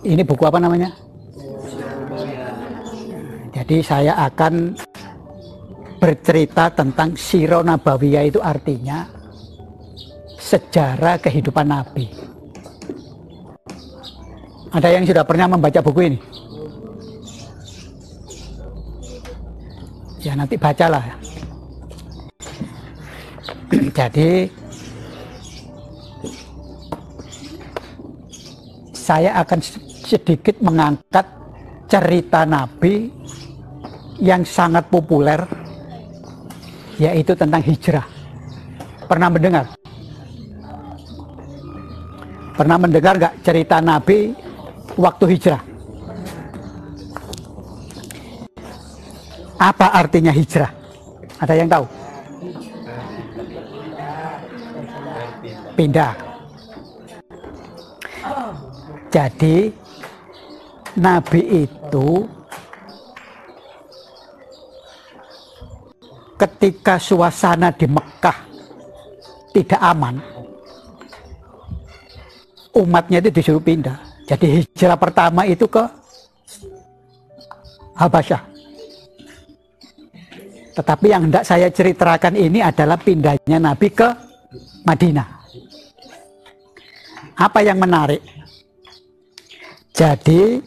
Ini buku apa namanya? Jadi saya akan bercerita tentang Sirah Nabawiyah, itu artinya sejarah kehidupan Nabi. Ada yang sudah pernah membaca buku ini? Ya nanti bacalah. Jadi saya akan sedikit mengangkat cerita Nabi yang sangat populer, yaitu tentang hijrah. Pernah mendengar? Pernah mendengar nggak cerita Nabi waktu hijrah? Apa artinya hijrah? Ada yang tahu? Pindah. Jadi Nabi itu ketika suasana di Mekah tidak aman, umatnya itu disuruh pindah. Jadi hijrah pertama itu ke Habasyah. Tetapi yang hendak saya ceritakan ini adalah pindahnya Nabi ke Madinah. Apa yang menarik? Jadi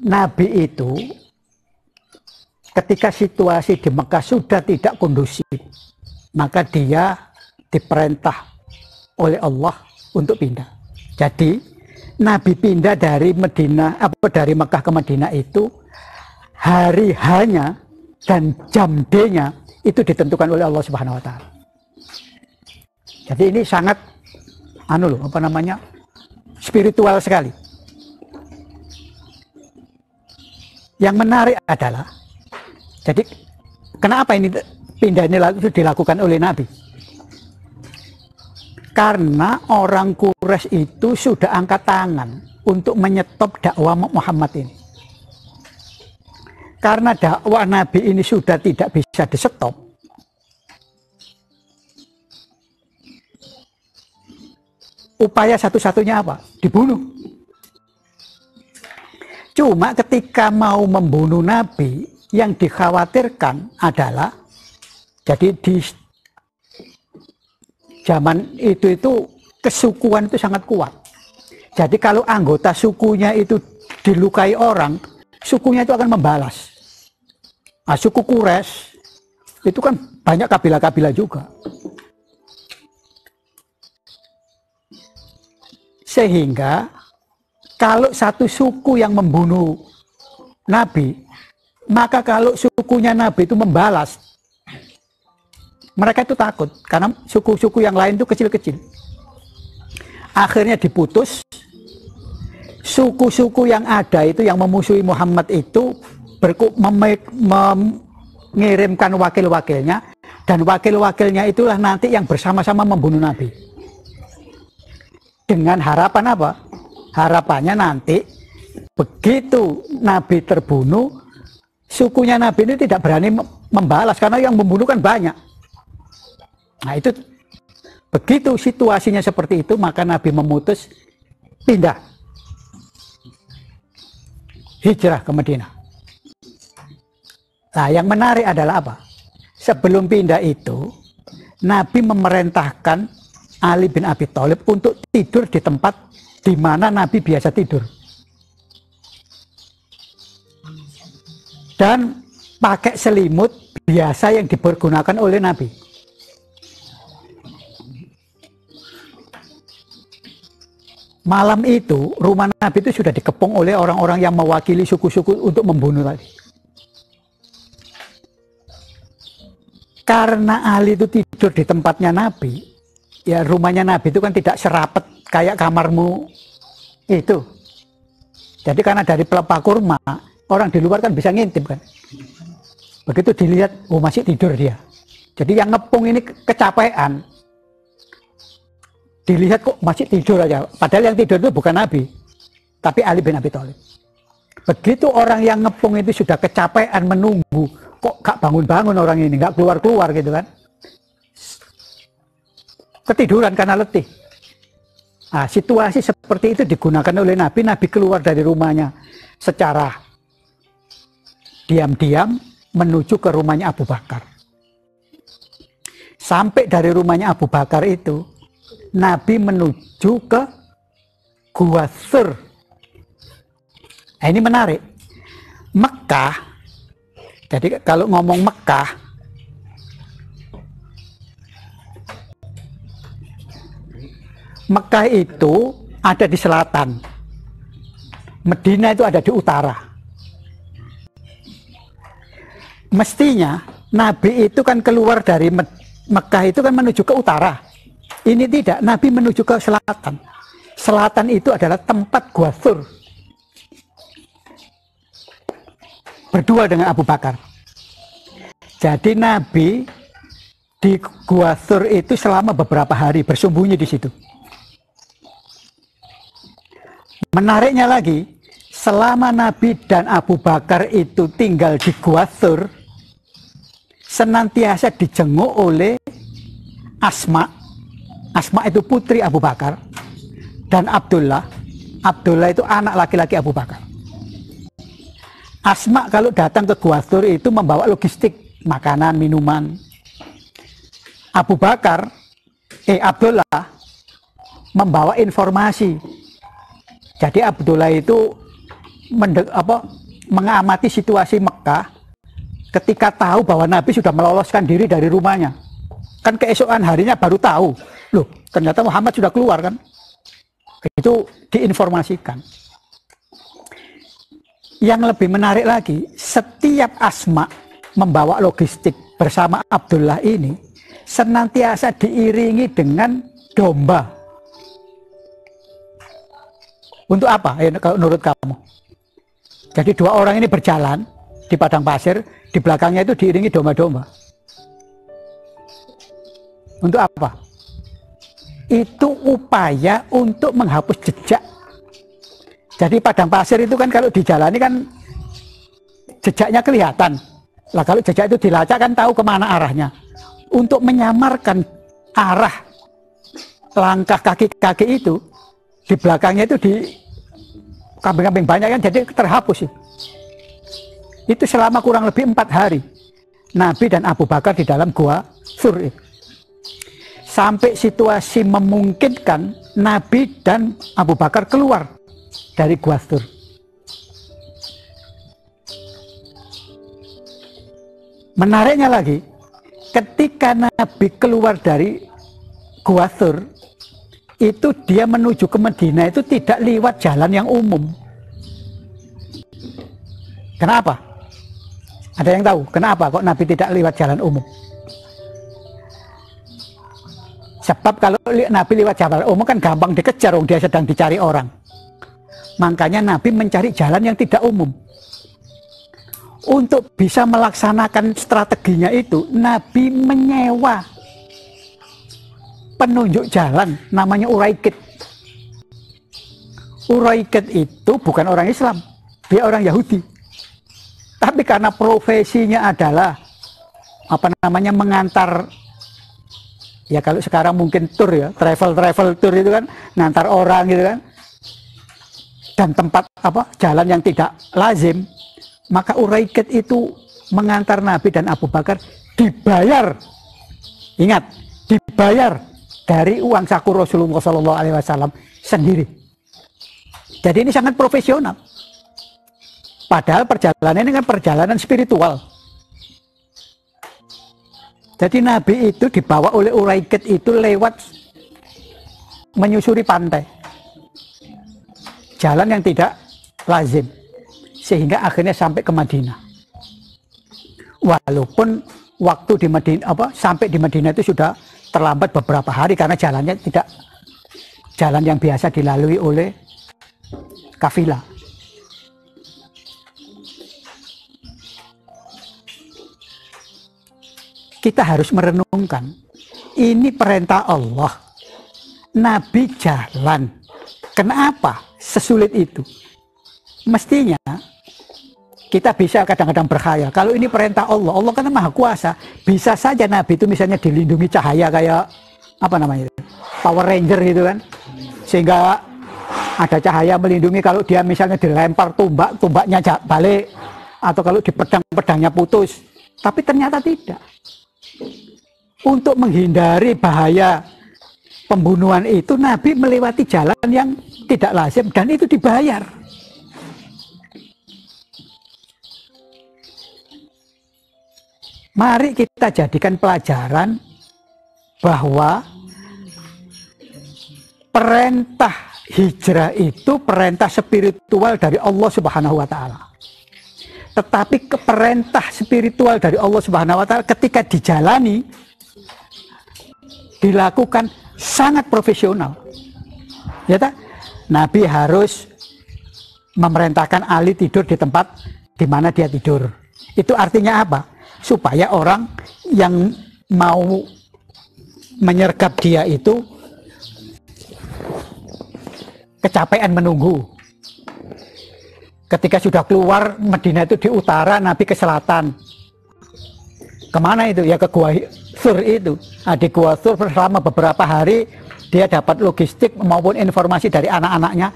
Nabi itu ketika situasi di Mekah sudah tidak kondusif, maka dia diperintah oleh Allah untuk pindah. Jadi Nabi pindah dari dari Mekah ke Madinah itu hari H-nya dan jam D-nya itu ditentukan oleh Allah Subhanahu wa taala. Jadi ini sangat spiritual sekali. Yang menarik adalah, jadi kenapa ini pindah ini dilakukan oleh Nabi? Karena orang Quraisy itu sudah angkat tangan untuk menyetop dakwah Muhammad ini. Karena dakwah Nabi ini sudah tidak bisa disetop, upaya satu-satunya apa? Dibunuh. Cuma ketika mau membunuh Nabi, yang dikhawatirkan adalah, jadi di zaman itu kesukuan itu sangat kuat. Jadi kalau anggota sukunya itu dilukai orang, sukunya itu akan membalas. Nah, suku Quraisy itu kan banyak kabilah-kabilah juga. Sehingga kalau satu suku yang membunuh Nabi, maka kalau sukunya Nabi itu membalas, mereka itu takut, karena suku-suku yang lain itu kecil-kecil. Akhirnya diputus, suku-suku yang ada itu yang memusuhi Muhammad itu mengirimkan wakil-wakilnya, dan wakil-wakilnya itulah nanti yang bersama-sama membunuh Nabi. Dengan harapan apa? Harapannya nanti begitu Nabi terbunuh, sukunya Nabi ini tidak berani membalas, karena yang membunuh kan banyak. Nah itu, begitu situasinya seperti itu, maka Nabi memutus pindah, hijrah ke Madinah. Nah yang menarik adalah apa? Sebelum pindah itu, Nabi memerintahkan Ali bin Abi Thalib untuk tidur di tempat di mana Nabi biasa tidur. Dan pakai selimut biasa yang dipergunakan oleh Nabi. Malam itu, rumah Nabi itu sudah dikepung oleh orang-orang yang mewakili suku-suku untuk membunuh tadi. Karena Ali itu tidur di tempatnya Nabi, ya rumahnya Nabi itu kan tidak serapet kayak kamarmu itu. Jadi karena dari pelepah kurma, orang di luar kan bisa ngintip kan. Begitu dilihat, oh masih tidur dia. Jadi yang ngepung ini kecapean. Dilihat kok masih tidur aja. Padahal yang tidur itu bukan Nabi, tapi Ali bin Abi Thalib. Begitu orang yang ngepung itu sudah kecapean menunggu, kok gak bangun-bangun orang ini, gak keluar-keluar gitu kan. Ketiduran karena letih. Nah, situasi seperti itu digunakan oleh Nabi. Nabi keluar dari rumahnya secara diam-diam menuju ke rumahnya Abu Bakar. Sampai dari rumahnya Abu Bakar itu, Nabi menuju ke Gua Sur. Nah, ini menarik. Mekah, jadi kalau ngomong Mekah, Mekah itu ada di selatan, Medina itu ada di utara. Mestinya Nabi itu kan keluar dari Mekah itu kan menuju ke utara. Ini tidak, Nabi menuju ke selatan. Selatan itu adalah tempat Gua Sur. Berdua dengan Abu Bakar. Jadi Nabi di Gua Sur itu selama beberapa hari bersembunyi di situ. Menariknya lagi, selama Nabi dan Abu Bakar itu tinggal di Gua Sur, senantiasa dijenguk oleh Asma. Asma itu putri Abu Bakar. Dan Abdullah. Abdullah itu anak laki-laki Abu Bakar. Asma kalau datang ke Gua Sur itu membawa logistik, makanan, minuman. Abdullah membawa informasi. Jadi Abdullah itu mengamati situasi Mekah ketika tahu bahwa Nabi sudah meloloskan diri dari rumahnya. Kan keesokan harinya baru tahu, loh ternyata Muhammad sudah keluar kan. Itu diinformasikan. Yang lebih menarik lagi, setiap Asma membawa logistik bersama Abdullah ini senantiasa diiringi dengan domba. Untuk apa? Kalau menurut kamu? Jadi dua orang ini berjalan di padang pasir, di belakangnya itu diiringi domba-domba. Untuk apa? Itu upaya untuk menghapus jejak. Jadi padang pasir itu kan kalau dijalani kan jejaknya kelihatan. Lah kalau jejak itu dilacak kan tahu kemana arahnya. Untuk menyamarkan arah langkah kaki-kaki itu, di belakangnya itu di kambing-kambing banyak kan, jadi terhapus itu selama kurang lebih 4 hari Nabi dan Abu Bakar di dalam Gua Sur itu. Sampai situasi memungkinkan Nabi dan Abu Bakar keluar dari Gua Sur. Menariknya lagi, ketika Nabi keluar dari Gua Sur, itu dia menuju ke Medina itu tidak lewat jalan yang umum. Kenapa? Ada yang tahu kenapa kok Nabi tidak lewat jalan umum? Sebab kalau Nabi lewat jalan umum kan gampang dikejar, dia sedang dicari orang. Makanya Nabi mencari jalan yang tidak umum. Untuk bisa melaksanakan strateginya itu, Nabi menyewa penunjuk jalan namanya Uraikid. Uraikid itu bukan orang Islam, dia orang Yahudi. Tapi karena profesinya adalah mengantar, ya kalau sekarang mungkin tour ya, travel tour itu kan, ngantar orang gitu kan. Dan tempat jalan yang tidak lazim, maka Uraikid itu mengantar Nabi dan Abu Bakar dibayar. Ingat, dibayar dari uang saku Rasulullah SAW sendiri. Jadi ini sangat profesional. Padahal perjalanan ini kan perjalanan spiritual. Jadi Nabi itu dibawa oleh Uraikid itu lewat menyusuri pantai. Jalan yang tidak lazim. Sehingga akhirnya sampai ke Madinah. Walaupun waktu di Madinah sampai di Madinah itu sudah terlambat beberapa hari karena jalannya tidak jalan yang biasa dilalui oleh kafilah. Kita harus merenungkan, ini perintah Allah. Nabi jalan. Kenapa sesulit itu? Mestinya kita bisa kadang-kadang berkhayal, kalau ini perintah Allah, Allah kan maha kuasa, bisa saja Nabi itu misalnya dilindungi cahaya kayak Power Ranger gitu kan, sehingga ada cahaya melindungi kalau dia misalnya dilempar tumbak, tumbaknya balik, atau kalau di pedang, pedangnya putus. Tapi ternyata tidak. Untuk menghindari bahaya pembunuhan itu, Nabi melewati jalan yang tidak lazim dan itu dibayar. Mari kita jadikan pelajaran bahwa perintah hijrah itu perintah spiritual dari Allah Subhanahu wa Ta'ala. Tetapi perintah spiritual dari Allah Subhanahu wa Ta'ala ketika dijalani, dilakukan sangat profesional. Ya tak? Nabi harus memerintahkan Ali tidur di tempat di mana dia tidur. Itu artinya apa? Supaya orang yang mau menyergap dia itu kecapean menunggu. Ketika sudah keluar Madinah itu di utara, Nabi ke selatan. Kemana itu? Ya ke Gua Sur itu. Nah, di Gua Sur selama beberapa hari dia dapat logistik maupun informasi dari anak-anaknya.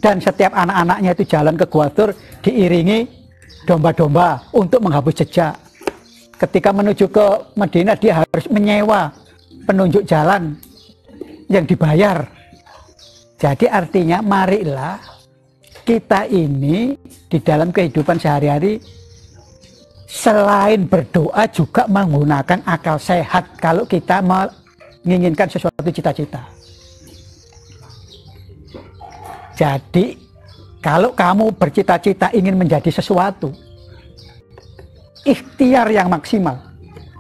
Dan setiap anak-anaknya itu jalan ke Gua Sur diiringi domba-domba untuk menghapus jejak. Ketika menuju ke Madinah dia harus menyewa penunjuk jalan yang dibayar. Jadi artinya marilah kita ini di dalam kehidupan sehari-hari selain berdoa juga menggunakan akal sehat kalau kita menginginkan sesuatu cita-cita. Jadi kalau kamu bercita-cita ingin menjadi sesuatu, ikhtiar yang maksimal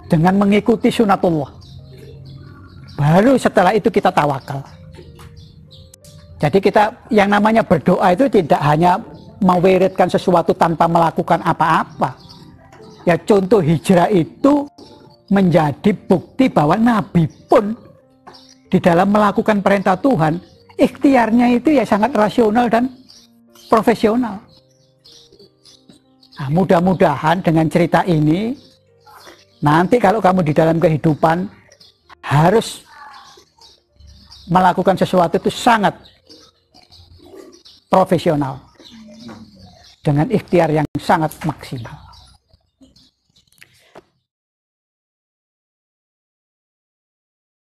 dengan mengikuti sunatullah. Baru setelah itu kita tawakal. Jadi kita yang namanya berdoa itu tidak hanya mewiridkan sesuatu tanpa melakukan apa-apa. Ya contoh hijrah itu menjadi bukti bahwa Nabi pun di dalam melakukan perintah Tuhan, ikhtiarnya itu ya sangat rasional dan profesional. Nah, mudah-mudahan dengan cerita ini, nanti kalau kamu di dalam kehidupan harus melakukan sesuatu itu sangat profesional dengan ikhtiar yang sangat maksimal.